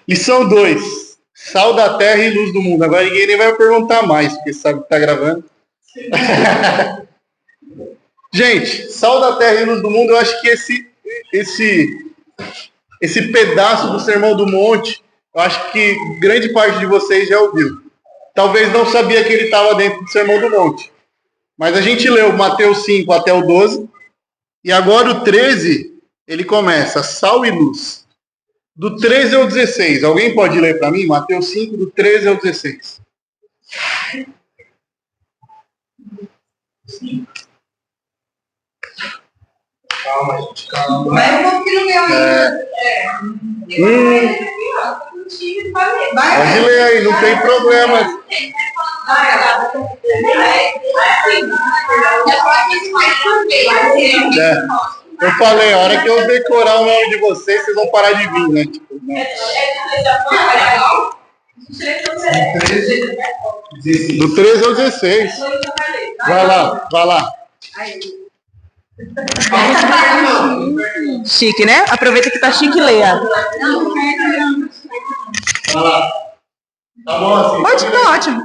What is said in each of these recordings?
Lição 2. Sal da terra e luz do mundo. Agora ninguém nem vai perguntar mais, porque sabe que tá gravando. Gente, sal da terra e luz do mundo, eu acho que esse pedaço do Sermão do Monte, eu acho que grande parte de vocês já ouviu. Talvez não sabia que ele estava dentro do Sermão do Monte. Mas a gente leu Mateus 5 até o 12. E agora o 13, ele começa, sal e luz. Do 13 ao 16. Alguém pode ler para mim? Mateus 5, do 13 ao 16. Calma, gente, calma. Vai um pouquinho meu Pode ler aí, não tem problema. Eu falei, a hora que eu decorar o nome de vocês, vocês vão parar de vir, né? Tipo, do 13 ao 16. Vai lá. Chique, né? Aproveita que tá chique e leia. Vai lá. Tá bom assim? Tá ótimo.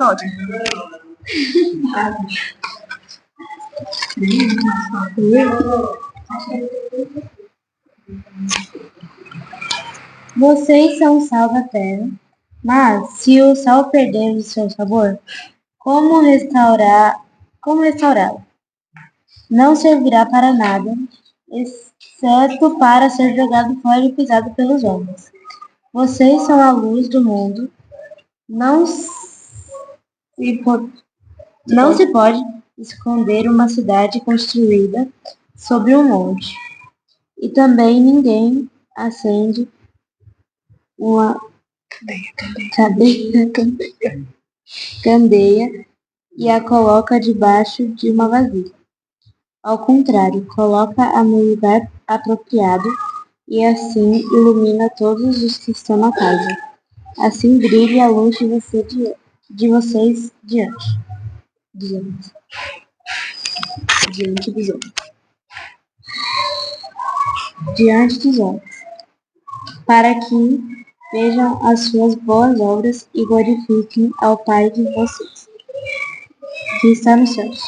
Vocês são sal da terra, mas se o sal perder o seu sabor, como restaurá-lo? Não servirá para nada, exceto para ser jogado fora e pisado pelos homens. Vocês são a luz do mundo. Não se pode esconder uma cidade construída sobre um monte. E também ninguém acende uma candeia e a coloca debaixo de uma vasilha. Ao contrário, coloca-a no lugar apropriado e assim ilumina todos os que estão na casa. Assim brilhe a luz de vocês diante dos homens. Diante dos homens. Para que vejam as suas boas obras e glorifiquem ao Pai de vocês, que está nos céus.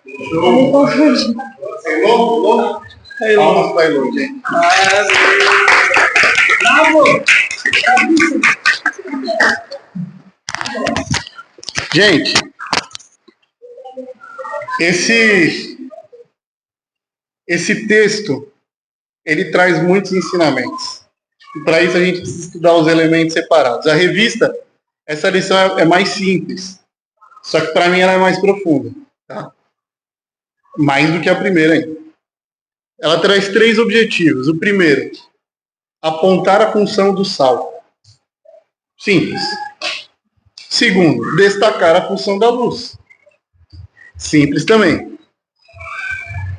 Eu me confundi. Palmas para Elô, gente. Bravo! Gente, esse texto, ele traz muitos ensinamentos. E para isso a gente precisa estudar os elementos separados. A revista, essa lição é mais simples. Só que para mim ela é mais profunda. Tá? Mais do que a primeira ainda. Ela traz 3 objetivos. O primeiro, apontar a função do sal. Simples. Segundo, destacar a função da luz. Simples também.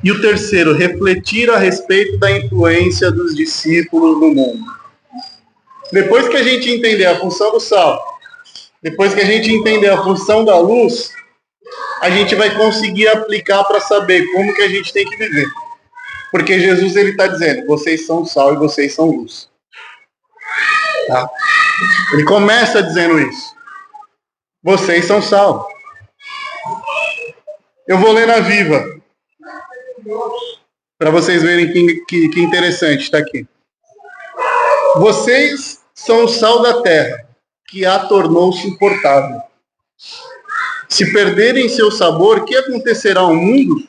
E o terceiro, refletir a respeito da influência dos discípulos no mundo. Depois que a gente entender a função do sal, depois que a gente entender a função da luz, a gente vai conseguir aplicar para saber como que a gente tem que viver. Porque Jesus ele está dizendo, vocês são sal e vocês são luz. Tá? Ele começa dizendo isso. Vocês são sal. Eu vou ler na Viva. Para vocês verem que interessante está aqui. Vocês são o sal da terra, que a tornou suportável. Se perderem seu sabor, o que acontecerá ao mundo?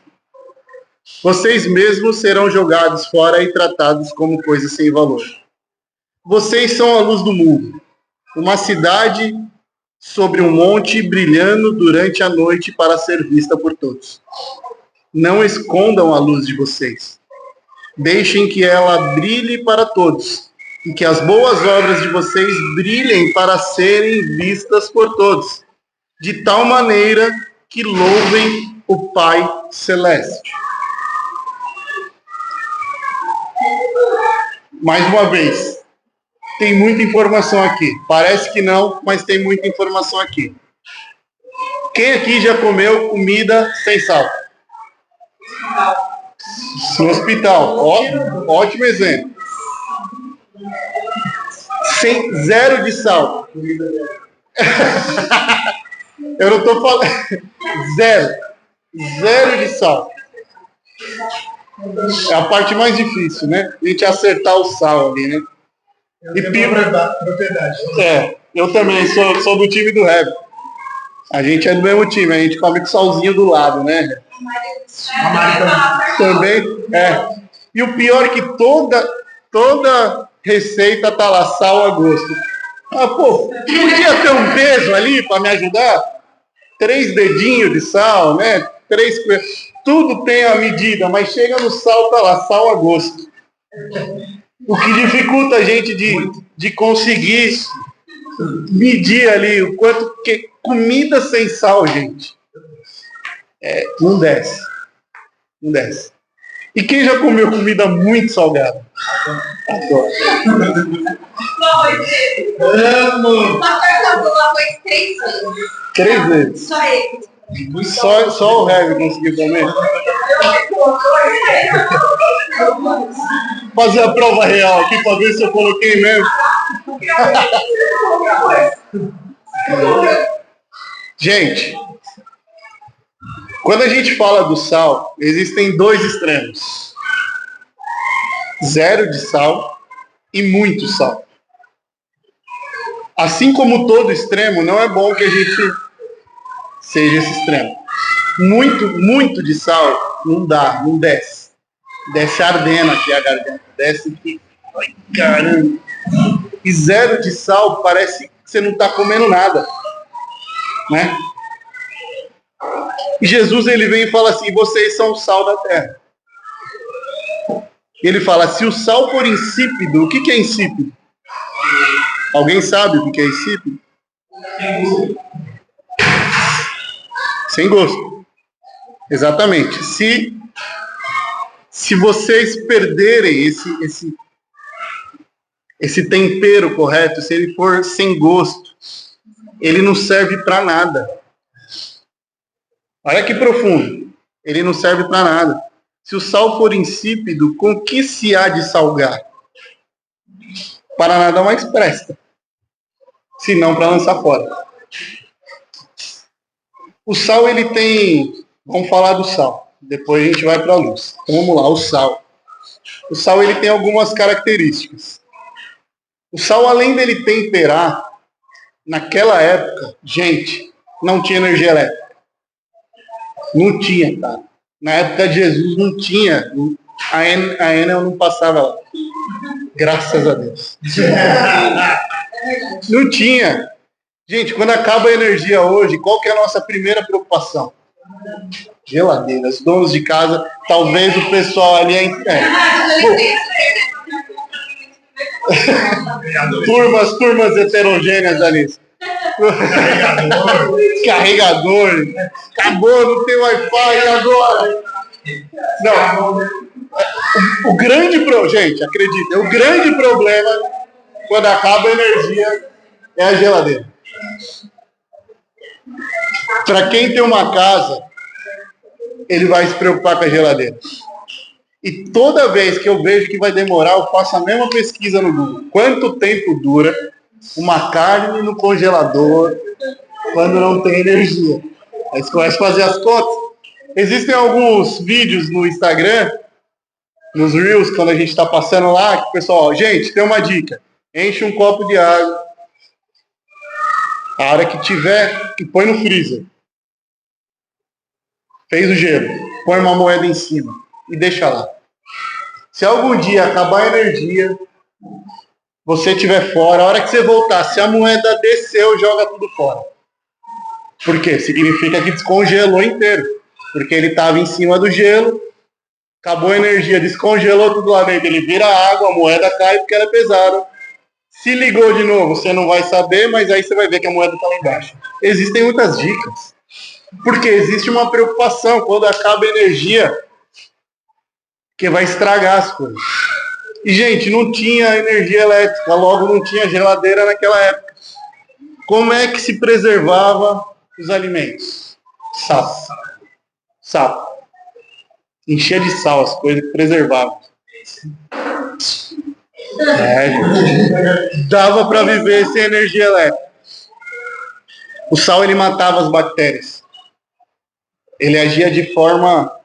Vocês mesmos serão jogados fora e tratados como coisas sem valor. Vocês são a luz do mundo, uma cidade sobre um monte brilhando durante a noite para ser vista por todos. Não escondam a luz de vocês. Deixem que ela brilhe para todos e que as boas obras de vocês brilhem para serem vistas por todos, de tal maneira que louvem o Pai Celeste. Mais uma vez, tem muita informação aqui. Parece que não, mas tem muita informação aqui. Quem aqui já comeu comida sem sal? No hospital. Ótimo exemplo. sem zero de sal. Eu não tô falando. Zero de sal. É a parte mais difícil, né? A gente acertar o sal ali, né? E propriedade. Eu também sou do time do Reb. A gente é do mesmo time, a gente come com salzinho do lado, né? Também, E o pior é que toda receita tá lá, sal a gosto. Ah, pô, podia ter um peso ali para me ajudar? 3 dedinhos de sal, né? 3 tudo tem a medida, mas chega no sal, tá lá, sal a gosto. O que dificulta a gente de conseguir medir ali o quanto que comida sem sal, gente. Não desce. Não desce. E quem já comeu comida muito salgada? Adoro. Amo! Foi 3 vezes. 3 vezes. Só ele. Só o Heavy conseguiu comer. Fazer a prova real aqui para ver se eu coloquei mesmo. Gente, quando a gente fala do sal, existem 2 extremos. 0 de sal e muito sal. Assim como todo extremo, não é bom que a gente seja esse extremo. Muito de sal não dá, não desce. Desce ardendo aqui a garganta. Desce aqui. Ai, caramba. E 0 de sal parece que você não está comendo nada. Né? E Jesus, ele vem e fala assim: vocês são o sal da terra. Ele fala: se o sal for insípido, o que é insípido? Alguém sabe o que é insípido? Sem gosto. Exatamente. Se vocês perderem esse tempero correto, se ele for sem gosto, ele não serve para nada. Olha que profundo. Ele não serve para nada. Se o sal for insípido, com que se há de salgar? Para nada mais presta, senão para lançar fora. O sal, ele tem... Vamos falar do sal. Depois a gente vai para a luz. Então vamos lá, o sal. O sal, ele tem algumas características. O sal, além dele temperar, naquela época, gente, não tinha energia elétrica. Não tinha, cara. Na época de Jesus não tinha. A Enel não passava lá. Graças a Deus. Não tinha. Gente, quando acaba a energia hoje, qual que é a nossa primeira preocupação? Geladeira. Os donos de casa, talvez o pessoal ali turmas heterogêneas ali. Carregador. Acabou, não tem Wi-Fi agora. Não. O grande problema, gente, acredita, o grande problema quando acaba a energia é a geladeira. Para quem tem uma casa, ele vai se preocupar com a geladeira. E toda vez que eu vejo que vai demorar, eu faço a mesma pesquisa no Google. Quanto tempo dura uma carne no congelador quando não tem energia? Aí você começa a fazer as contas. Existem alguns vídeos no Instagram, nos Reels, quando a gente está passando lá, que o pessoal, gente, tem uma dica. Enche um copo de água. A hora que tiver, que põe no freezer. Fez o gelo. Põe uma moeda em cima e deixa lá. Se algum dia acabar a energia, você estiver fora, a hora que você voltar, se a moeda desceu, joga tudo fora. Por quê? Significa que descongelou inteiro. Porque ele estava em cima do gelo, acabou a energia, descongelou tudo lá dentro. Ele vira água, a moeda cai porque ela é pesada. Se ligou de novo, você não vai saber, mas aí você vai ver que a moeda está lá embaixo. Existem muitas dicas. Porque existe uma preocupação quando acaba a energia, que vai estragar as coisas. E, gente, não tinha energia elétrica, logo não tinha geladeira naquela época. Como é que se preservava os alimentos? Sal. Enchia de sal as coisas que preservavam. Dava para viver sem energia elétrica. O sal, ele matava as bactérias. Ele agia de forma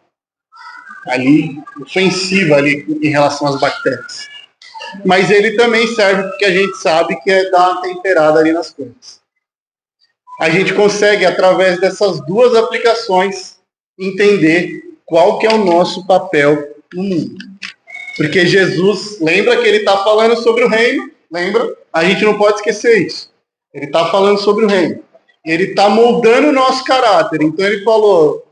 ali ofensiva ali em relação às bactérias. Mas ele também serve porque a gente sabe que é dar uma temperada ali nas coisas. A gente consegue, através dessas duas aplicações, entender qual que é o nosso papel no mundo. Porque Jesus, lembra que ele está falando sobre o reino? Lembra? A gente não pode esquecer isso. Ele está falando sobre o reino. Ele está moldando o nosso caráter. Então ele falou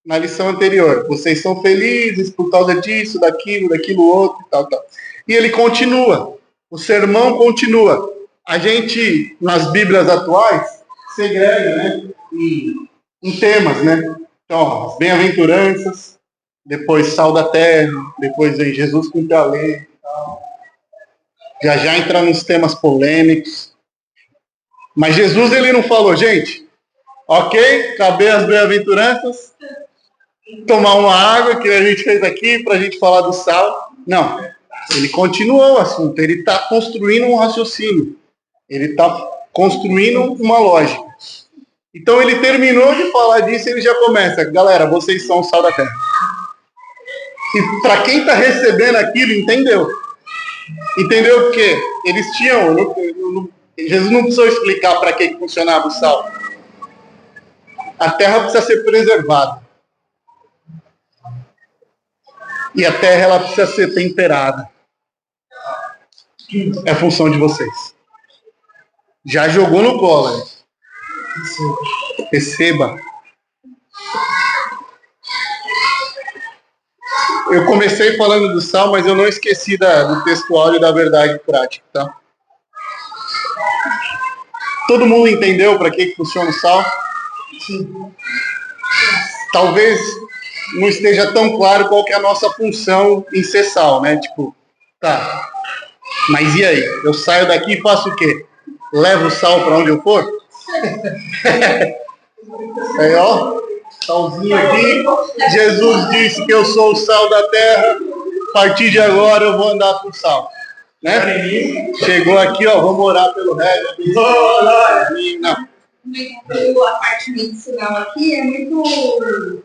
na lição anterior, vocês são felizes por causa disso, daquilo outro, tal. E ele continua. O sermão continua. A gente, nas Bíblias atuais, segrega, né, em temas, né? Então, as bem-aventuranças, depois sal da terra, depois vem Jesus cumpre a lei, tal. Já entra nos temas polêmicos. Mas Jesus, ele não falou, gente, ok, acabei as bem-aventuranças, tomar uma água que a gente fez aqui para a gente falar do sal. Não, ele continuou o assunto, ele está construindo um raciocínio, ele está construindo uma lógica. Então ele terminou de falar disso e ele já começa, galera, vocês são o sal da terra. E para quem está recebendo aquilo, entendeu? Entendeu o quê? Eles tinham, Jesus não precisou explicar para que funcionava o sal. A terra precisa ser preservada. E a terra, ela precisa ser temperada. É a função de vocês. Já jogou no colo, né? Receba. Eu comecei falando do sal, mas eu não esqueci do textual e da verdade prática, tá? Todo mundo entendeu para que funciona o sal? Sim. Talvez não esteja tão claro qual que é a nossa função em ser sal, né? Tipo, tá, mas e aí? Eu saio daqui e faço o quê? Levo o sal para onde eu for? Aí, ó, salzinho aqui. Jesus disse que eu sou o sal da terra. A partir de agora eu vou andar com sal. Né? Chegou aqui, ó, vamos orar pelo resto. Não. A parte medicinal aqui é muito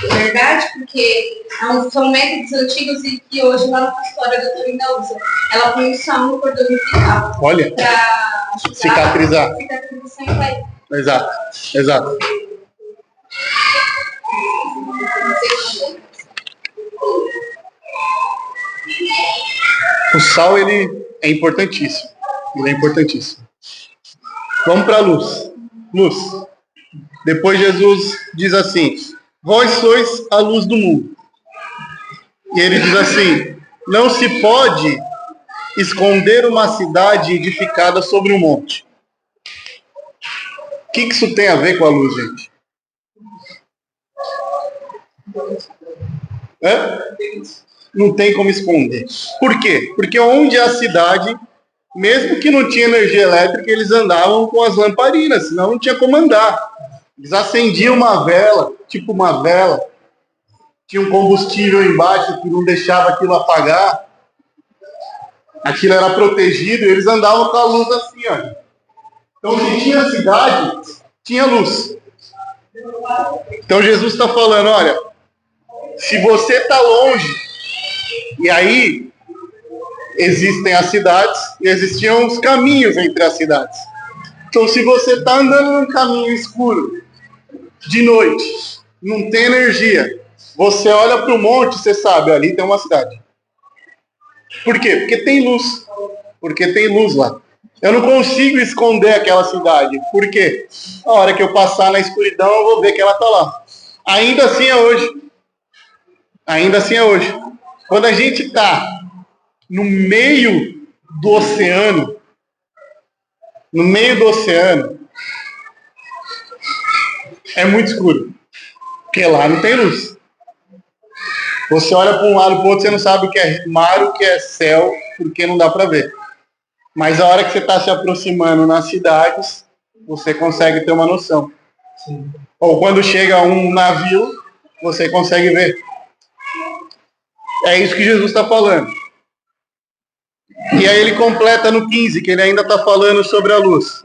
verdade, porque são métodos antigos e que hoje lá na história a doutora ainda usa. Ela põe o sal no cordão umbilical. Olha, pra cicatrizar. Exato. O sal, ele é importantíssimo. Vamos para a luz. Luz. Depois Jesus diz assim, vós sois a luz do mundo. E ele diz assim, não se pode esconder uma cidade edificada sobre um monte. O que isso tem a ver com a luz, gente? Não tem como esconder. Por quê? Porque onde é a cidade, mesmo que não tinha energia elétrica, eles andavam com as lamparinas, senão não tinha como andar. Eles acendiam uma vela, tipo uma vela, tinha um combustível embaixo que não deixava aquilo apagar. Aquilo era protegido e eles andavam com a luz assim, ó. Então, se tinha cidade, tinha luz. Então, Jesus está falando, olha, se você está longe, e aí existem as cidades e existiam os caminhos entre as cidades. Então, se você está andando num caminho escuro, de noite, não tem energia, você olha para o monte, você sabe, ali tem uma cidade. Por quê? Porque tem luz. Porque tem luz lá. Eu não consigo esconder aquela cidade. Por quê? A hora que eu passar na escuridão, eu vou ver que ela está lá. Ainda assim é hoje. Quando a gente está no meio do oceano, é muito escuro. Porque lá não tem luz. Você olha para um lado e para o outro, você não sabe o que é mar, o que é céu, porque não dá para ver. Mas a hora que você está se aproximando nas cidades, você consegue ter uma noção. Sim. Ou quando chega um navio, você consegue ver. É isso que Jesus está falando. E aí ele completa no 15, que ele ainda está falando sobre a luz.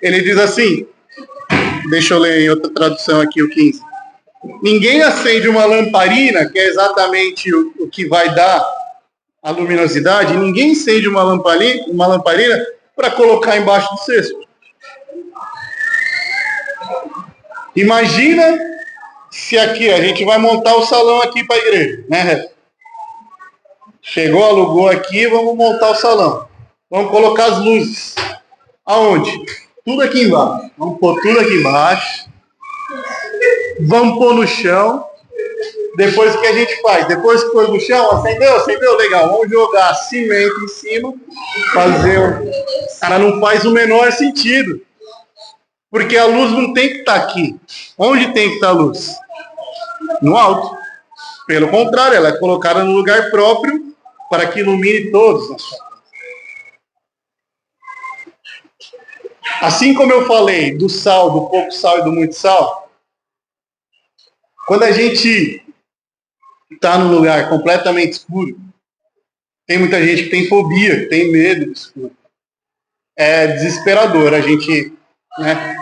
Ele diz assim, deixa eu ler em outra tradução aqui o 15. Ninguém acende uma lamparina, que é exatamente o que vai dar a luminosidade, ninguém acende uma lamparina para colocar embaixo do cesto. Imagina se aqui a gente vai montar o salão aqui para a igreja, né? Chegou, alugou aqui, vamos montar o salão. Vamos colocar as luzes. Aonde? Tudo aqui embaixo. Vamos pôr tudo aqui embaixo. Vamos pôr no chão. Depois o que a gente faz? Depois que pôr no chão, acendeu, legal. Vamos jogar cimento em cima. Cara, não faz o menor sentido. Porque a luz não tem que estar aqui. Onde tem que estar a luz? No alto. Pelo contrário, ela é colocada no lugar próprio para que ilumine todos na sua casa. Assim como eu falei do sal, do pouco sal e do muito sal, quando a gente está num lugar completamente escuro, tem muita gente que tem fobia, que tem medo do escuro. É desesperador a gente, né?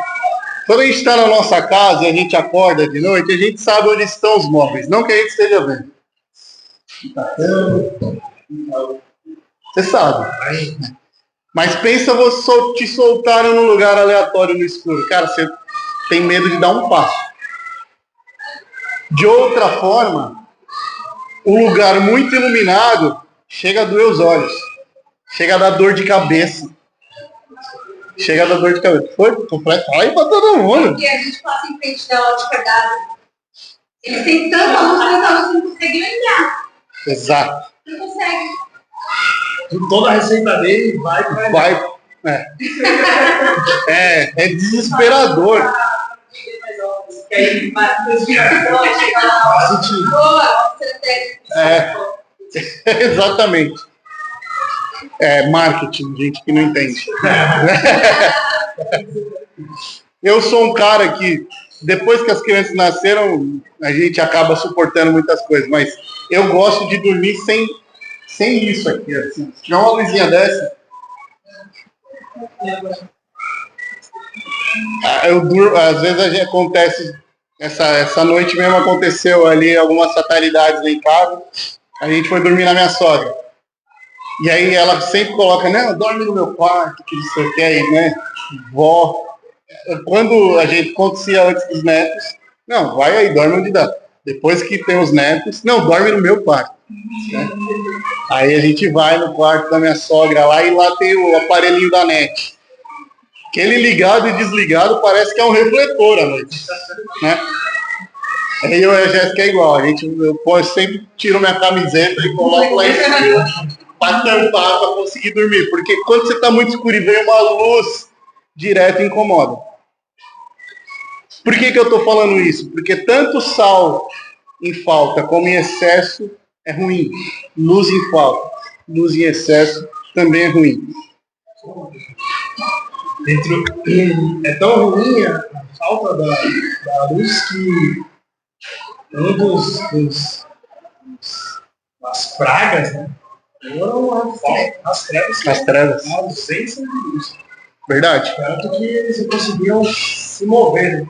Quando a gente está na nossa casa e a gente acorda de noite, a gente sabe onde estão os móveis, não que a gente esteja vendo. Você sabe. Mas pensa você te soltaram num lugar aleatório no escuro. Cara, você tem medo de dar um passo. De outra forma, um lugar muito iluminado chega a doer os olhos. Chega a dar dor de cabeça. Foi completo. Aí pra todo mundo. Porque a gente passa em frente da ótica d'água. Eles têm tanta luz que não conseguem olhar. Exato. Não consegue. Toda a receita dele vai. É desesperador. Exatamente. Marketing, gente que não entende. Eu sou um cara que, depois que as crianças nasceram, a gente acaba suportando muitas coisas, mas eu gosto de dormir sem isso aqui. Assim. Se tiver uma luzinha dessa, eu durmo, às vezes acontece, essa noite mesmo aconteceu ali algumas fatalidades lá em casa, a gente foi dormir na minha sogra. E aí ela sempre coloca, né, dorme no meu quarto, que isso aqui aí, né, vó. Quando acontecia antes dos netos, não, vai aí, dorme onde dá. Depois que tem os netos, não, dorme no meu quarto. Né? Aí a gente vai no quarto da minha sogra lá e lá tem o aparelhinho da net. Aquele ligado e desligado parece que é um refletor à noite. Né? Aí eu e a Jéssica é igual, eu sempre tiro minha camiseta e coloco lá em cima para tampar, para conseguir dormir. Porque quando você está muito escuro e vem uma luz direto, incomoda. Por que eu estou falando isso? Porque tanto sal em falta como em excesso é ruim. Luz em falta, luz em excesso também é ruim. É tão ruim a falta da luz que das pragas, né? Foram as trevas. As trevas. A ausência de luz. Verdade. Tanto que eles não conseguiam se mover.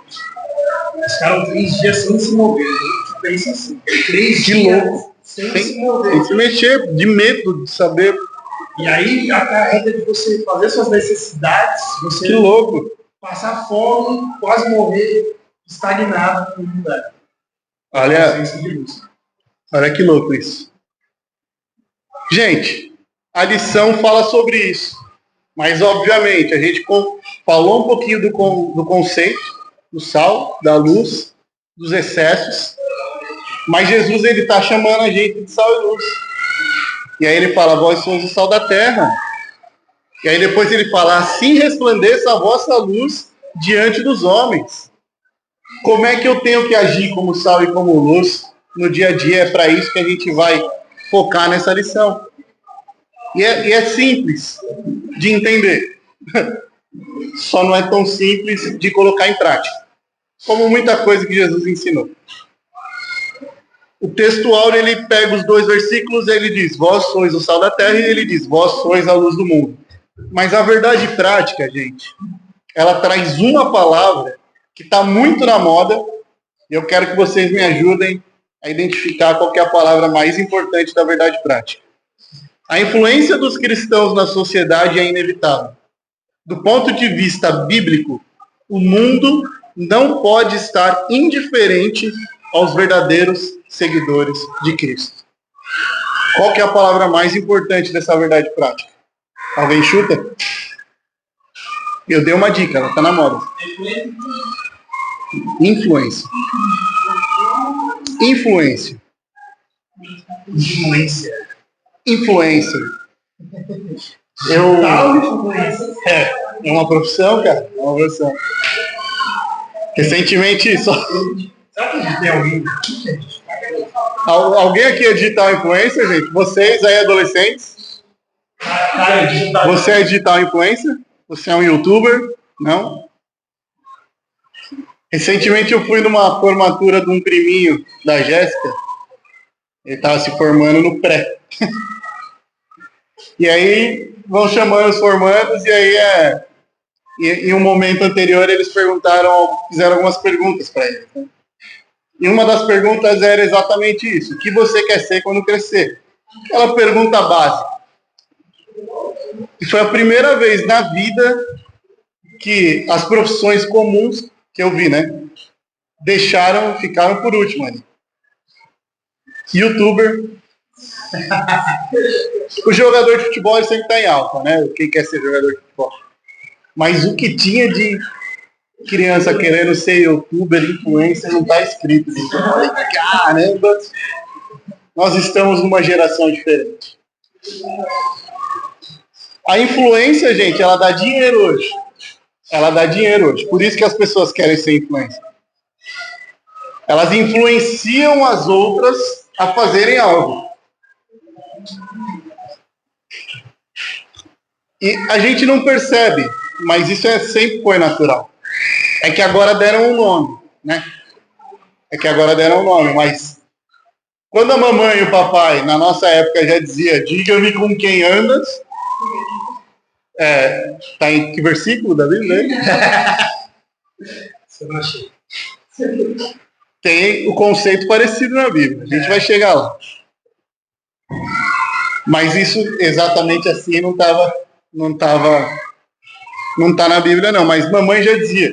Eles ficaram 3 dias sem se mover. A gente pensa assim. 3 dias sem se mover. Sem se mexer, de medo de saber. E aí a carrega de você fazer suas necessidades, você que louco. Passar fome, quase morrer, estagnado no lugar. Olha que louco isso. Gente, a lição fala sobre isso. Mas, obviamente, a gente falou um pouquinho do conceito, do sal, da luz, dos excessos. Mas Jesus, ele está chamando a gente de sal e luz. E aí ele fala, vós sois o sal da terra. E aí depois ele fala, assim resplandeça a vossa luz diante dos homens. Como é que eu tenho que agir como sal e como luz no dia a dia? É para isso que a gente vai focar nessa lição. E é simples de entender. Só não é tão simples de colocar em prática. Como muita coisa que Jesus ensinou. O textual, ele pega os dois versículos e ele diz, vós sois o sal da terra, e ele diz, vós sois a luz do mundo. Mas a verdade prática, gente, ela traz uma palavra que está muito na moda, e eu quero que vocês me ajudem a identificar qual que é a palavra mais importante da verdade prática. A influência dos cristãos na sociedade é inevitável. Do ponto de vista bíblico, o mundo não pode estar indiferente aos verdadeiros seguidores de Cristo. Qual que é a palavra mais importante dessa verdade prática? Alguém chuta? Eu dei uma dica, ela está na moda. Influência. Influência. Influência. É uma profissão, cara. É uma profissão. Recentemente, só... Será que tem alguém? Alguém aqui é digital influencer, gente? Vocês aí, adolescentes? Você é digital influencer? Você é um youtuber? Não? Recentemente eu fui numa formatura de um priminho da Jéssica. Ele estava se formando no pré. E aí vão chamando os formandos, e aí em um momento anterior eles fizeram algumas perguntas para ele. Né? E uma das perguntas era exatamente isso: o que você quer ser quando crescer? Aquela pergunta básica. E foi a primeira vez na vida que as profissões comuns que eu vi, né, ficaram por último ali. YouTuber. O jogador de futebol ele sempre está em alta, né? Quem quer ser jogador de futebol. Mas o que tinha de criança querendo ser youtuber, influencer, não está escrito. Caramba, nós estamos numa geração diferente. A influência, gente, ela dá dinheiro hoje. Ela dá dinheiro hoje. Por isso que as pessoas querem ser influencer. Elas influenciam as outras a fazerem algo. E a gente não percebe, mas isso sempre foi natural. É que agora deram um nome, né? Mas quando a mamãe e o papai, na nossa época, já dizia, diga-me com quem andas, tá em que versículo da Bíblia? Você não achei. Tem o conceito parecido na Bíblia. A gente vai chegar lá. Mas isso exatamente assim não tá na Bíblia não. Mas mamãe já dizia,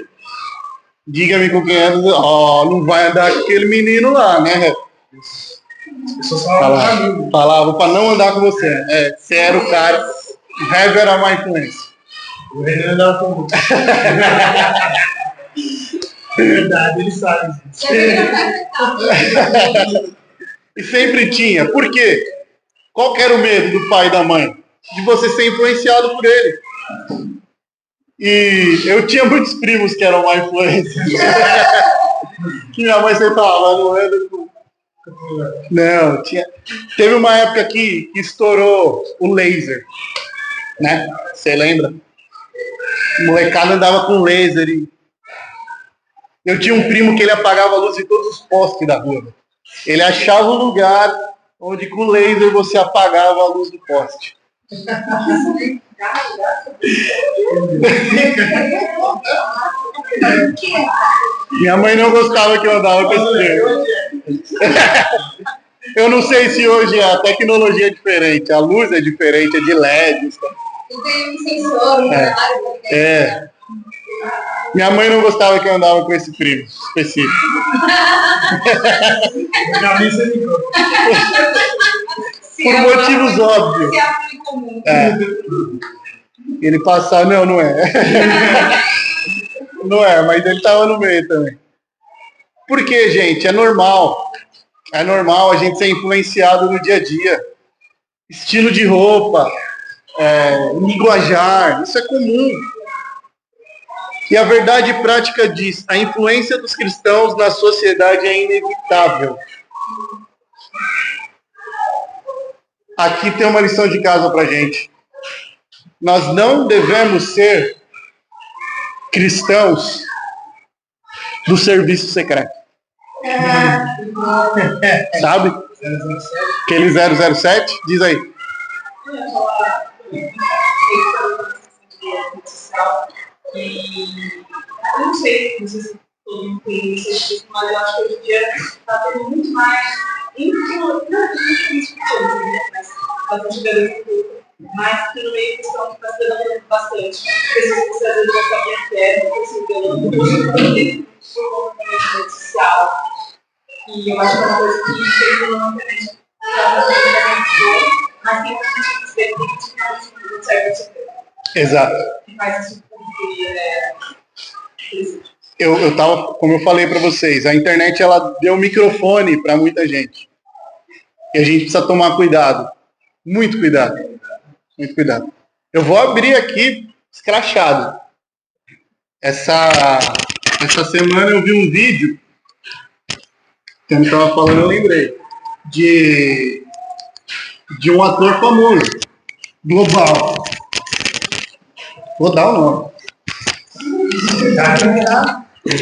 diga-me com quem é, não vai andar com aquele menino lá, né? As pessoas falavam para não andar com você. Você era o cara, o Hever era uma influência. O Renan andava com você. É verdade, ele sabe. E sempre tinha. Por quê? Qual que era o medo do pai e da mãe? De você ser influenciado por ele. E eu tinha muitos primos que eram má influência. Que minha mãe sempre falava, não, tinha. Teve uma época que estourou o laser, né? Você lembra? O molecada andava com laser. Eu tinha um primo que ele apagava a luz de todos os postes da rua. Ele achava um lugar onde com laser você apagava a luz do poste. Minha mãe não gostava que eu andava com esse trem. Eu não sei se hoje a tecnologia é diferente, a luz é diferente, é de LED. E tem um sensor, Minha mãe não gostava que eu andava com esse primo específico. Por motivos óbvios. Ele passava, não é. Não é, mas ele estava no meio também. Por quê, gente? É normal. É normal a gente ser influenciado no dia a dia. Estilo de roupa, linguajar, isso é comum. E a verdade prática diz, a influência dos cristãos na sociedade é inevitável. Aqui tem uma lição de casa pra gente. Nós não devemos ser cristãos do serviço secreto. Sabe? Aquele 007? Diz aí. Eu não sei se todo mundo tem esse tipo, mas eu acho que hoje em dia está tendo muito mais mas bastante garoto, mas que no meio cristão está se dando bastante. Pessoas que às vezes vão para a terra, que se enganam, por movimento social. E eu acho que é uma coisa que chega na internet está fazendo mas tem muita gente que tem um certo sentido. Exato. Que faz isso porque Eu tava, como eu falei para vocês, a internet ela deu microfone para muita gente. E a gente precisa tomar cuidado. Muito cuidado. Muito cuidado. Eu vou abrir aqui escrachado. Essa semana eu vi um vídeo que eu estava falando, eu lembrei, de um ator famoso, global. Vou dar o nome.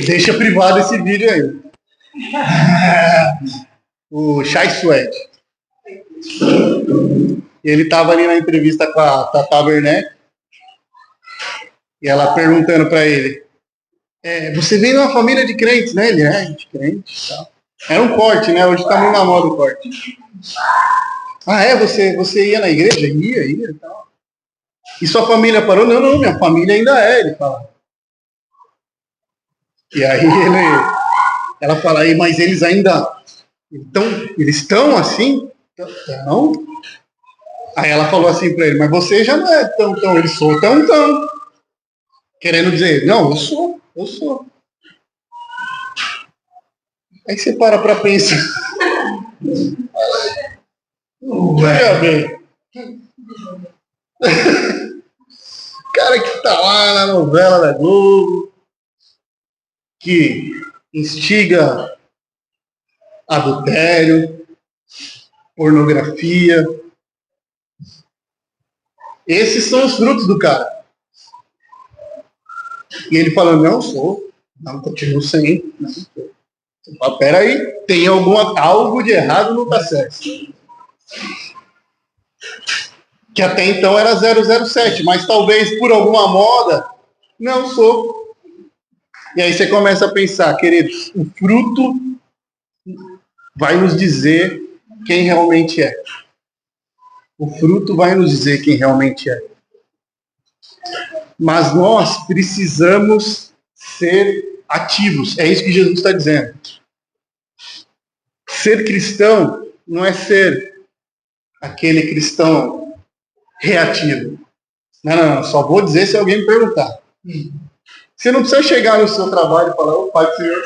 Deixa privado esse vídeo aí. O Chai Suede. Ele estava ali na entrevista com a Tata Werneck e ela perguntando para ele: você vem de uma família de crentes, né? Ele de crente. Tá. Era um corte, né? Hoje está muito na moda o corte. Você ia na igreja? Ia. Tal. E sua família parou? Não, minha família ainda é, ele fala. E aí ela fala, mas eles ainda eles estão assim? Não. Aí ela falou assim para ele, mas você já não é tão, eles são tão. Querendo dizer, não, eu sou. Aí você para pensar. Olha bem. Cara que tá lá na novela da Globo, que instiga adultério, pornografia. Esses são os frutos do cara. E ele falando, não sou, não continuo sem. Não sou. Mas peraí, tem algo de errado no tá certo. Que até então era 007, mas talvez por alguma moda, não sou. E aí você começa a pensar, queridos, o fruto vai nos dizer quem realmente é. O fruto vai nos dizer quem realmente é. Mas nós precisamos ser ativos. É isso que Jesus está dizendo. Ser cristão não é ser aquele cristão reativo. Não. Só vou dizer se alguém me perguntar. Você não precisa chegar no seu trabalho e falar, ô Pai do Senhor,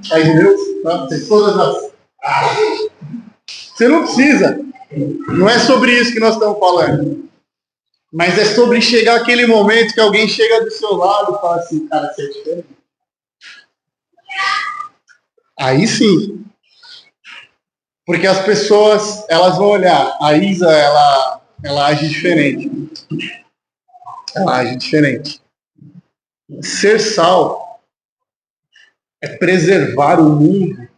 Pai de Deus, tem todas as... Você não precisa. Não é sobre isso que nós estamos falando. Mas é sobre chegar aquele momento que alguém chega do seu lado e fala assim, cara, você é diferente. Aí sim. Porque as pessoas, elas vão olhar. A Isa, ela age diferente. Ela age diferente. Ser sal é preservar o mundo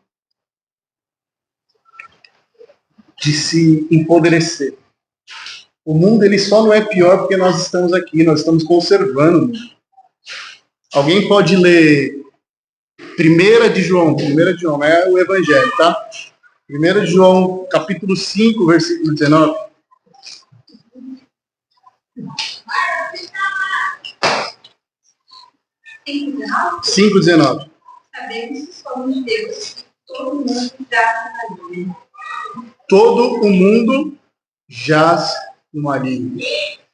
de se empodrecer. O mundo ele só não é pior porque nós estamos aqui, nós estamos conservando o mundo. Alguém pode ler 1 de João é o Evangelho, tá? 1 de João, capítulo 5, versículo 19. Cinco, 19. Sabemos que somos de Deus, todo mundo está na maligno. Todo o mundo jaz no maligno.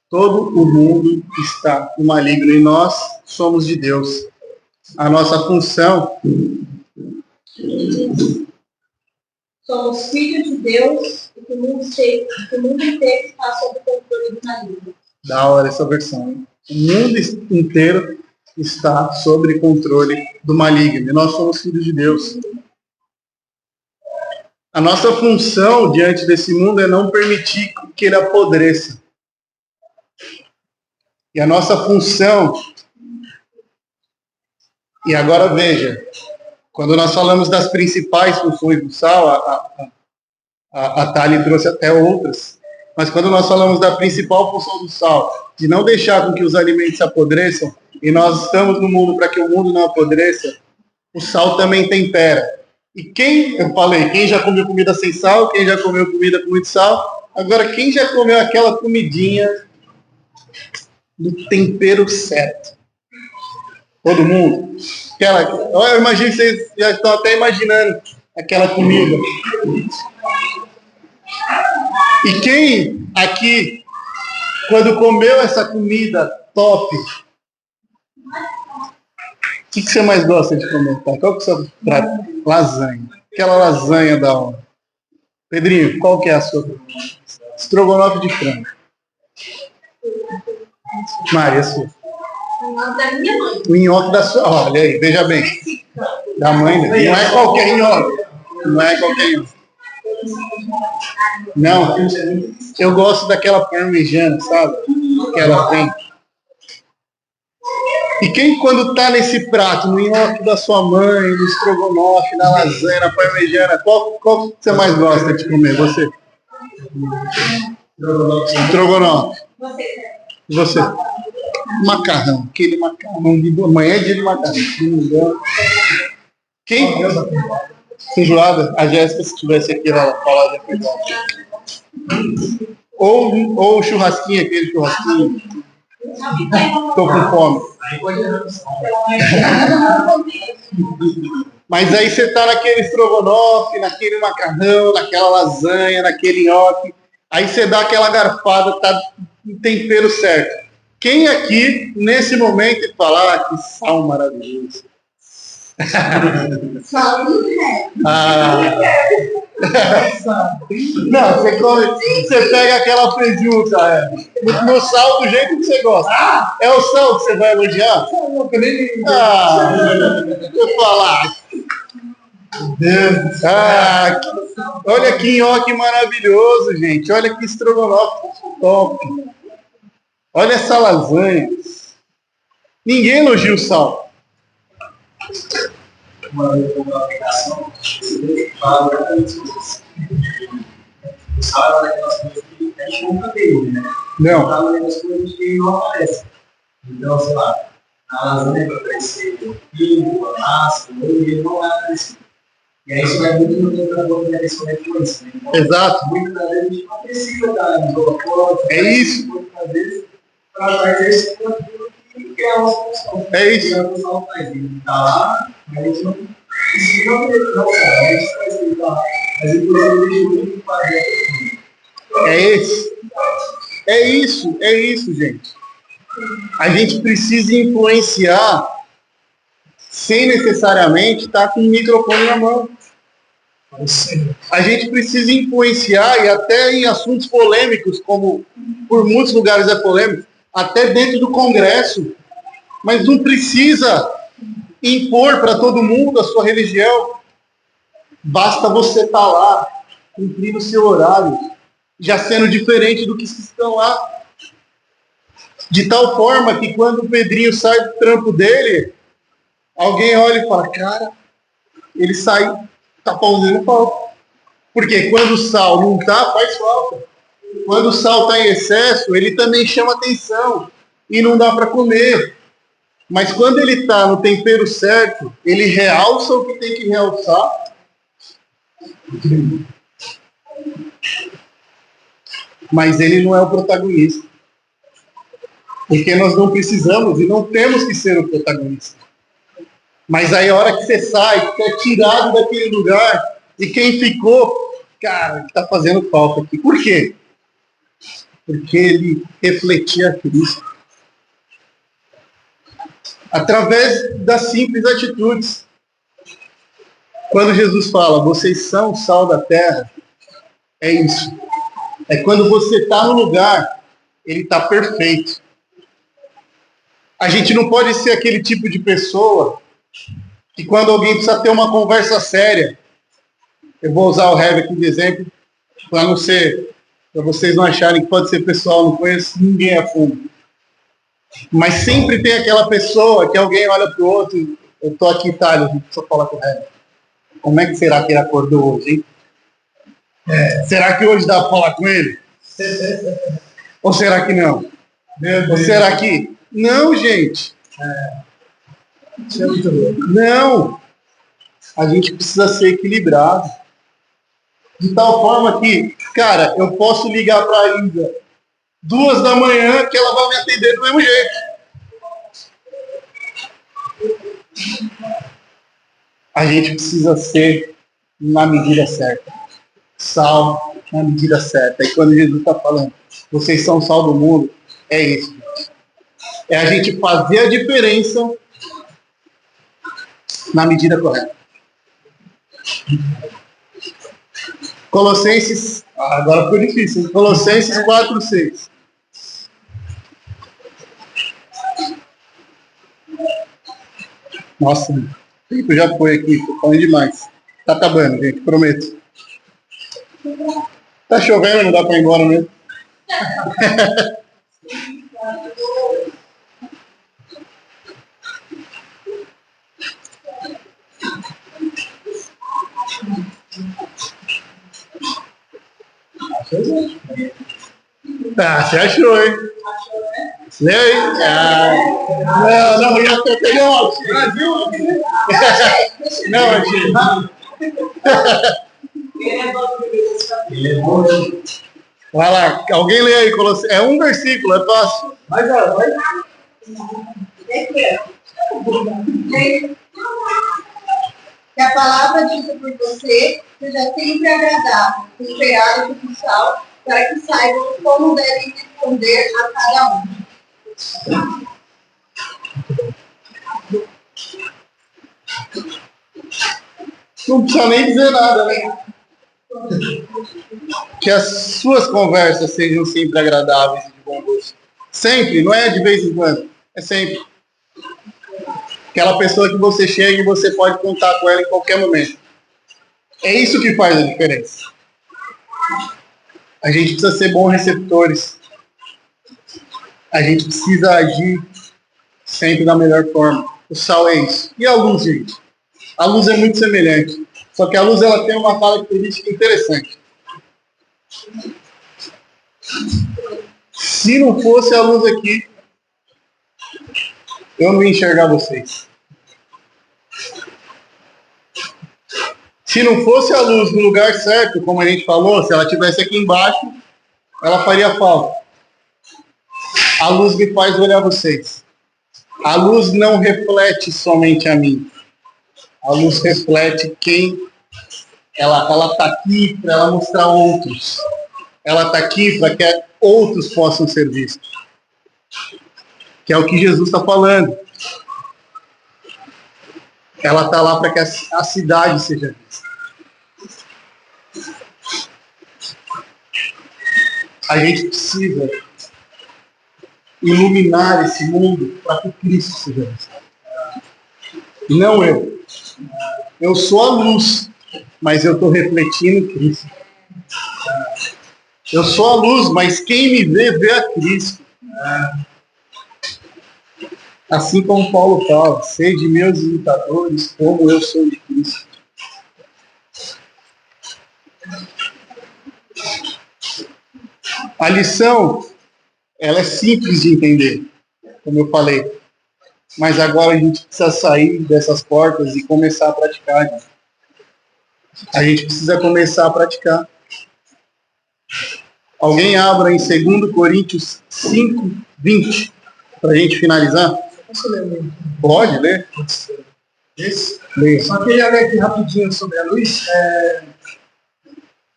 Todo o mundo está no maligno e nós somos de Deus. A nossa função... Somos filhos de Deus e que o mundo inteiro está sob o controle do maligno. Da hora essa versão, hein? O mundo inteiro está sob controle do maligno e nós somos filhos de Deus. A nossa função diante desse mundo é não permitir que ele apodreça. E a nossa função E agora veja, quando nós falamos das principais funções do sal, a Thali trouxe até outras, mas quando nós falamos da principal função do sal, de não deixar com que os alimentos se apodreçam, e nós estamos no mundo para que o mundo não apodreça, o sal também tempera. E eu falei, quem já comeu comida sem sal, quem já comeu comida com muito sal, agora quem já comeu aquela comidinha do tempero certo? Todo mundo? Eu imagino que vocês já estão até imaginando aquela comida. E quem aqui, quando comeu essa comida top, o que você mais gosta de comer? Tá? Qual que é o seu prato? Lasanha. Aquela lasanha da hora. Pedrinho, qual que é a sua? Estrogonofe de frango. Maria, a sua? Da minha mãe. O nhoque da sua. Olha aí, veja bem. Da mãe, né? Não é qualquer nhoque. Não é qualquer nhoque. Não, eu gosto daquela parmegiana, sabe? Que ela tem. E quem quando tá nesse prato, no nhoque da sua mãe, no estrogonofe, na lasanha, na parmegiana, qual que você mais gosta de comer? Você? Estrogonofe. Você? Macarrão, aquele macarrão de amanhã é dia de macarrão. Quem? Feijoada? A Jéssica, se estivesse aqui, ela falaria feijoada. Ou churrasquinho, aquele churrasquinho. Tô com fome. Mas aí você tá naquele estrogonofe, naquele macarrão, naquela lasanha, naquele nhoque. Aí você dá aquela garfada, tá no tempero certo. Quem aqui, nesse momento, fala, que sal maravilhoso. Não, você pega aquela feijuca, no sal do jeito que você gosta. É o sal que você vai elogiar? Deixa eu falar. Olha que nhoque maravilhoso, gente. Olha que estrogonofe top. Olha essa lasanha. Ninguém elogia o sal. Uma aplicação, fala o sal é daquelas coisas que a gente nunca viu, né? Não. Fala das coisas que não aparecem. Então, sei lá, a lasanha vai aparecer o pingo, a massa, o molho, ele não vai aparecer. E aí isso vai muito no tentador da questão da influência. Né? Então, exato. Muitas das vezes a gente não precisa dar isolador, é isso. Muitas vezes, para fazer esse conteúdo que é uma função. É isso. A função faz. Ele está lá, mas a gente não precisa, não sabe, a gente faz ele lá. Mas inclusive deixa muito fazer. É isso, gente. A gente precisa influenciar sem necessariamente estar com o microfone na mão. A gente precisa influenciar, e até em assuntos polêmicos, como por muitos lugares é polêmico, até dentro do Congresso, mas não precisa impor para todo mundo a sua religião. Basta você estar lá, cumprindo o seu horário, já sendo diferente do que estão lá. De tal forma que quando o Pedrinho sai do trampo dele, alguém olha e fala, cara, ele sai, tá fazendo falta. Porque quando o sal não tá, faz falta. Quando o sal está em excesso, ele também chama atenção e não dá para comer. Mas quando ele está no tempero certo, ele realça o que tem que realçar. Mas ele não é o protagonista. Porque nós não precisamos e não temos que ser o protagonista. Mas aí a hora que você sai, que é tirado daquele lugar, e quem ficou, cara, está fazendo falta aqui. Por quê? Porque ele refletia Cristo. Através das simples atitudes. Quando Jesus fala, vocês são o sal da terra, é isso. É quando você está no lugar, ele está perfeito. A gente não pode ser aquele tipo de pessoa que quando alguém precisa ter uma conversa séria, eu vou usar o Heavy aqui de exemplo, para não ser, para vocês não acharem que pode ser pessoal, não conheço ninguém a fundo. Mas sempre tem aquela pessoa que alguém olha para o outro, Eu tô aqui, Thales, a gente precisa falar com o Renan. Como é que será que ele acordou hoje, hein? Será que hoje dá para falar com ele? Ou será que não? Ou será que... Não, gente. Não. A gente precisa ser equilibrado. De tal forma que, cara, eu posso ligar para a Isa 2 da manhã que ela vai me atender do mesmo jeito. A gente precisa ser na medida certa. Sal na medida certa. E quando Jesus está falando, vocês são sal do mundo, é isso, gente. É a gente fazer a diferença na medida correta. Colossenses, agora ficou difícil, hein? Colossenses 4:6. Nossa, o tempo já foi aqui, tô falando demais. Tá acabando, gente, prometo. Tá chovendo, não dá pra ir embora mesmo. Tá, você achou, hein? Lê aí. Não, ia ter não. Não, achei. Ele é bom, né? Vai lá, alguém lê aí, Colossenses. É um versículo, é fácil. Mas, ó, vai. Que a palavra dita por você seja sempre agradável, temperada com sal, para que saibam como devem responder a cada um. Não precisa nem dizer nada, né? Que as suas conversas sejam sempre agradáveis e de bom gosto. Sempre, não é de vez em quando, é sempre. Aquela pessoa que você chega e você pode contar com ela em qualquer momento. É isso que faz a diferença. A gente precisa ser bons receptores. A gente precisa agir sempre da melhor forma. O sal é isso. E a luz, gente? A luz é muito semelhante. Só que a luz ela tem uma característica interessante. Se não fosse a luz aqui, eu não ia enxergar vocês. Se não fosse a luz no lugar certo, como a gente falou, se ela estivesse aqui embaixo, ela faria falta. A luz me faz olhar vocês. A luz não reflete somente a mim. A luz reflete quem ela está aqui para ela mostrar outros. Ela está aqui para que outros possam ser vistos. Que é o que Jesus está falando. Ela está lá para que a cidade seja vista. A gente precisa iluminar esse mundo para que Cristo seja visto. Não eu. Eu sou a luz, mas eu estou refletindo Cristo. Eu sou a luz, mas quem me vê, vê a Cristo. Assim como Paulo fala, sede meus imitadores, como eu sou de Cristo. A lição, ela é simples de entender, como eu falei. Mas agora a gente precisa sair dessas portas e começar a praticar. Gente. A gente precisa começar a praticar. Alguém abra em 2 Coríntios 5:20, para a gente finalizar. Posso ler mesmo? Pode ler? Esse? Leia. Só queria ler aqui rapidinho sobre a luz.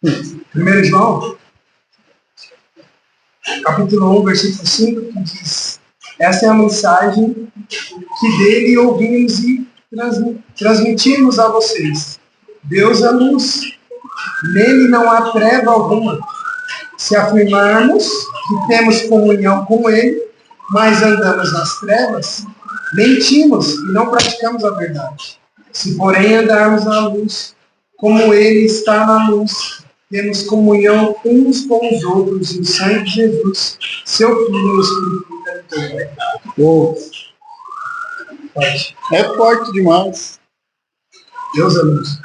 1 João, capítulo 1, versículo 5, que diz: essa é a mensagem que dele ouvimos e transmitimos a vocês. Deus é luz, nele não há treva alguma. Se afirmarmos que temos comunhão com ele, mas andamos nas trevas, mentimos e não praticamos a verdade. Se, porém, andarmos na luz, como ele está na luz, temos comunhão uns com os outros, e o sangue de Jesus, seu Filho, nos purifica de todo pecado. É forte demais. Deus é luz.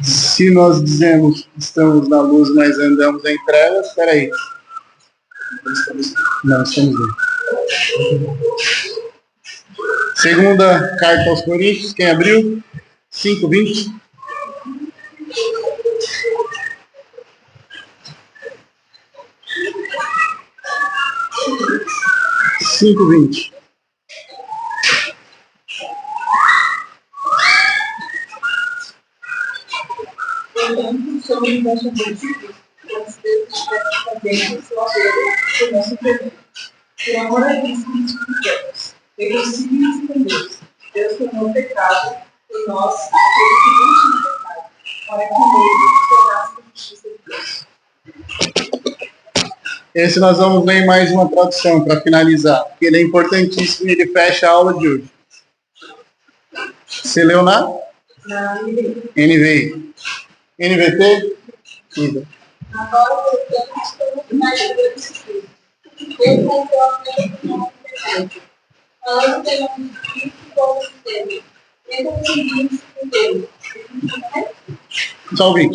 Se nós dizemos que estamos na luz, mas andamos em trevas, peraí. Não, estamos bem. Segunda carta aos Coríntios, quem abriu? 5:20. 5:20. Portanto, somos embaixadores de Cristo, como se Deus estivesse fazendo sua obra por nosso intermédio. Por amor a Cristo, justificamos. Reconciliamos com Deus. Deus tornou pecado em nós aquele que não tinha pecado, para que nele se tornasse a justiça de Deus. Esse nós vamos ler mais uma tradução para finalizar, porque ele é importantíssimo e ele fecha a aula de hoje. Você leu na? Na NVI. NVI. NVT? Sim. Agora, portanto, estamos embaixadores de Cristo. Deus comprou a nosso pecado. Falando pelo nome de Cristo como sistema. Reconciliamos com Deus. Só ouvir.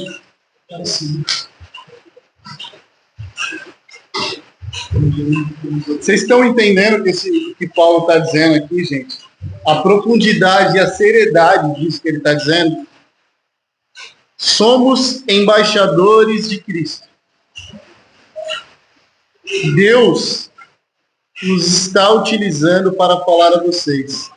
Vocês estão entendendo que Paulo está dizendo aqui, gente? A profundidade e a seriedade disso que ele está dizendo. Somos embaixadores de Cristo. Deus nos está utilizando para falar a vocês.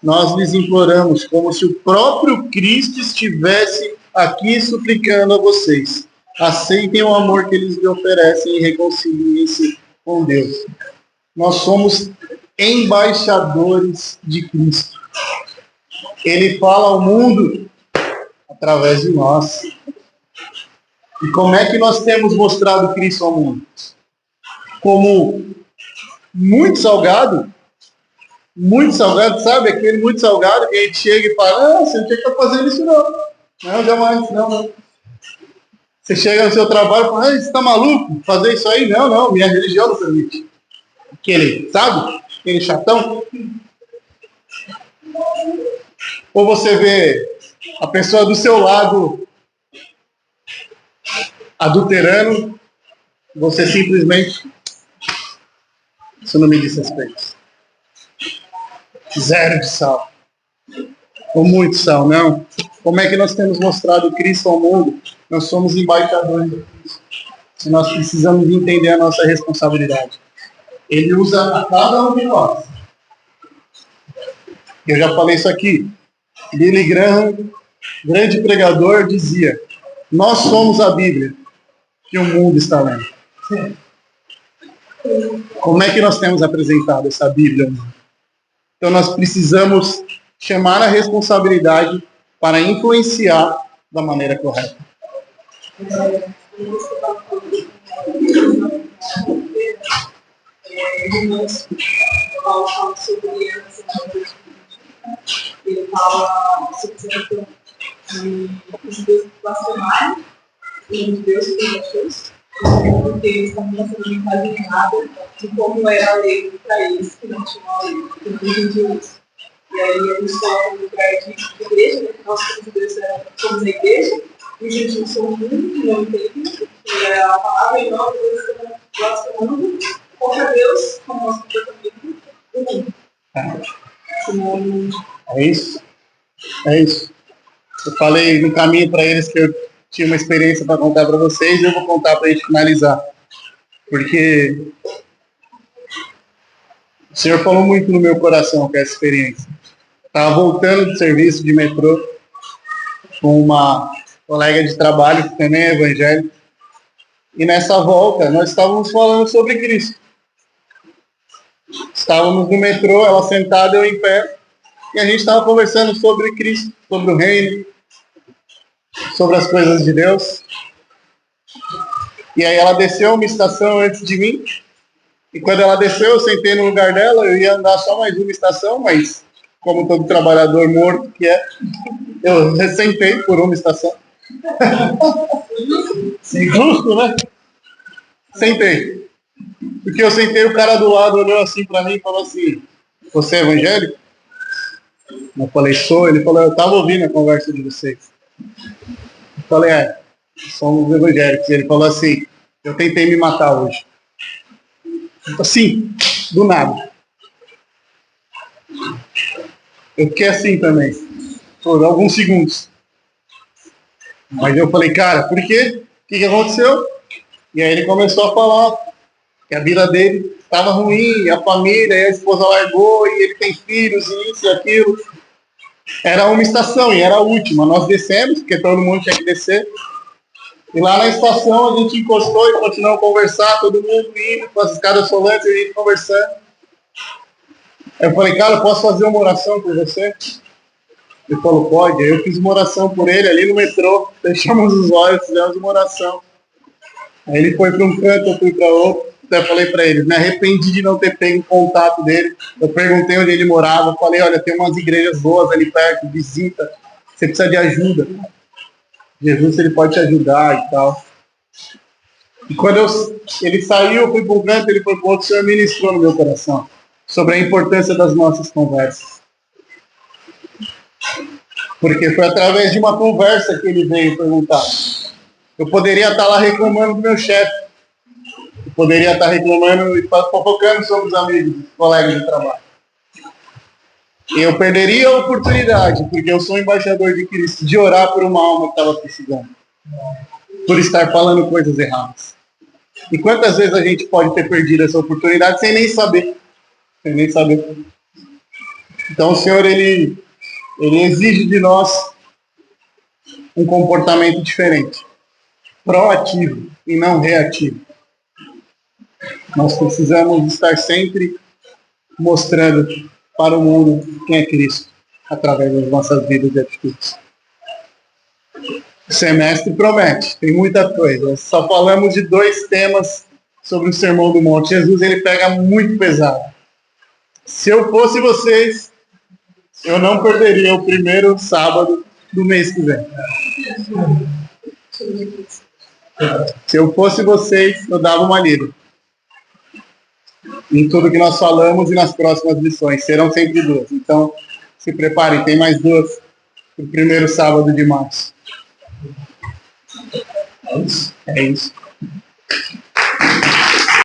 Nós lhes imploramos como se o próprio Cristo estivesse aqui suplicando a vocês. Aceitem o amor que eles lhe oferecem e reconciliem-se com Deus. Nós somos embaixadores de Cristo. Ele fala ao mundo através de nós. E como é que nós temos mostrado Cristo ao mundo? Como muito salgado, sabe? Aquele muito salgado que a gente chega e fala, você não tinha que estar fazendo isso não. Não, jamais, não. Você chega no seu trabalho e fala, você está maluco? Fazer isso aí? Não, minha religião não permite. Aquele, sabe? Aquele chatão. Ou você vê a pessoa do seu lado adulterando, você simplesmente, isso não me diz respeito. Zero de sal. Ou muito sal, não. Como é que nós temos mostrado Cristo ao mundo? Nós somos embaixadores de Cristo. E nós precisamos entender a nossa responsabilidade. Ele usa a cada um de nós. Eu já falei isso aqui. Billy Graham, grande pregador, dizia: nós somos a Bíblia que o mundo está lendo. Como é que nós temos apresentado essa Bíblia? Então nós precisamos chamar a responsabilidade para influenciar da maneira correta. Paulo fala sobre ele fala sobre essa questão de os judeus blasfemarem e os judeus religiosos, porque eles também não fazem nada de como era a lei para eles que não tinham a lei, que não entendiam isso. E aí eles colocam no lugar de igreja, né? Nós como judeus somos a igreja, e os gentios são o mundo que não entendem, que é a palavra e nós estamos blasfemando contra Deus com o nosso comportamento do mundo. É isso? É isso. Eu falei no caminho para eles que eu tinha uma experiência para contar para vocês e eu vou contar para a gente finalizar. Porque o Senhor falou muito no meu coração com essa experiência. Estava voltando do serviço de metrô com uma colega de trabalho que também é evangélica. E nessa volta nós estávamos falando sobre Cristo. Estávamos no metrô, ela sentada, eu em pé, e a gente estava conversando sobre Cristo, sobre o reino, sobre as coisas de Deus. E aí ela desceu uma estação antes de mim, e quando ela desceu, eu sentei no lugar dela, eu ia andar só mais uma estação, mas como todo trabalhador morto que é, eu sentei por uma estação. Injusto, né? Sentei. Porque eu sentei, o cara do lado olhou assim pra mim e falou assim, você é evangélico? Eu falei, sou. Ele falou, eu estava ouvindo a conversa de vocês. Eu falei, somos evangélicos. Ele falou assim, eu tentei me matar hoje. Assim, do nada. Eu fiquei assim também, por alguns segundos. Mas eu falei, cara, por quê? O que aconteceu? E aí ele começou a falar que a vida dele estava ruim, a família, e a esposa largou, e ele tem filhos, e isso e aquilo. Era uma estação, e era a última. Nós descemos, porque todo mundo tinha que descer. E lá na estação a gente encostou e continuou a conversar, todo mundo indo com as escadas solantes, e a gente conversando. Eu falei, cara, eu posso fazer uma oração por você? Ele falou, pode. Aí eu fiz uma oração por ele ali no metrô, fechamos os olhos, fizemos uma oração. Aí ele foi para um canto, eu fui para outro. Até falei para ele, me arrependi de não ter pego contato dele. Eu perguntei onde ele morava, falei, olha, tem umas igrejas boas ali perto, visita, você precisa de ajuda. Jesus, ele pode te ajudar e tal. E quando ele saiu, eu fui para um canto, ele foi para o outro, o Senhor ministrou no meu coração sobre a importância das nossas conversas. Porque foi através de uma conversa que ele veio perguntar. Eu poderia estar lá reclamando do meu chefe. Eu poderia estar reclamando e fofocando sobre os amigos, os colegas de trabalho. E eu perderia a oportunidade, porque eu sou embaixador de Cristo, de orar por uma alma que estava precisando. Por estar falando coisas erradas. E quantas vezes a gente pode ter perdido essa oportunidade sem nem saber? Sem nem saber. Então o Senhor, ele exige de nós um comportamento diferente. Proativo e não reativo. Nós precisamos estar sempre mostrando para o mundo quem é Cristo, através das nossas vidas e atitudes. O semestre promete, tem muita coisa. Só falamos de 2 temas sobre o Sermão do Monte. Jesus, ele pega muito pesado. Se eu fosse vocês, eu não perderia o primeiro sábado do mês que vem. Se eu fosse vocês, eu dava uma lida em tudo que nós falamos e nas próximas lições. Serão sempre 2. Então, se preparem, tem mais 2 no primeiro sábado de março. É isso.